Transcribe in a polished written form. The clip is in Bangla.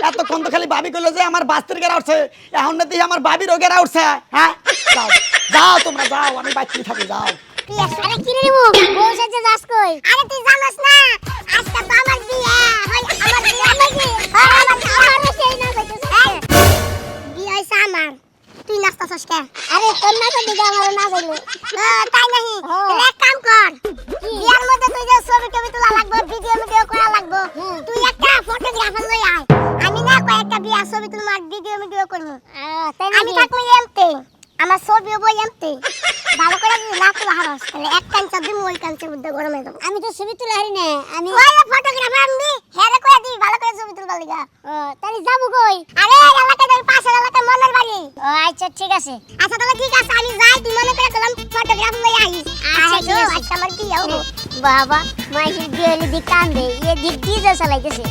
এতক্ষণ তো খালি ভাবি কইলো যে আমার বাস্তির গেরা উঠছে, এখন না দিয়ে আমার ভাবির গেরা উঠছে। হ্যাঁ যাও যাও তোমরা যাও, আমি বাচ্চি থাকি যাও। আরে কি রে বউ, বউ সাথে যাস কই? আরে তুই জানাস না আজকে তো আমার বিয়ে, হয় আমার বিয়ে নাকি? আমার সেই না কইতেছ। বিয়ে হইছে আমার, তুই নাচতাছস কে? আরে তোর নাচ দিকে আমার না যাইলো। তাই নাহি, তাহলে এক কাম কর, বিয়ার মধ্যে তুই যে ছবি টবি তোলা লাগবে, ভিডিও করা লাগবে, তুই একটা ফটোগ্রাফার লই আয়। আমি না কয়েকটা বিয়ার ছবি তুলমার ভিডিও করব। আমি থাকবো এমতে, আমার ছবিও বই এমতে। ভালো করে যদি না তোলা হারস তাহলে এক কাঞ্চা দিমু, ওই কাঞ্চার মধ্যে গরমে দেবো। আমি তো ছবি তুলা হারি না, আমি ওই ফটোগ্রাফার আমি হেরে কইয়া দিই ভালো করে ছবি তুলবার লাগা। তাহলে যাবো কই? আরে এলাকায় যাই, পাশের এলাকায় মনের বাড়ি। আচ্ছা ঠিক আছে। আচ্ছা তাহলে ঠিক আছে, আমি যাই, তুই মনে করে গেলাম ফটোগ্রাফার লই আইস। আচ্ছা ঠিক আছে, আজকে আমার বিয়ে হবো। বাবা মাইসের বিয়ে হলে দিক কান্দে, এ দিক ডিজে চালাইতেছে।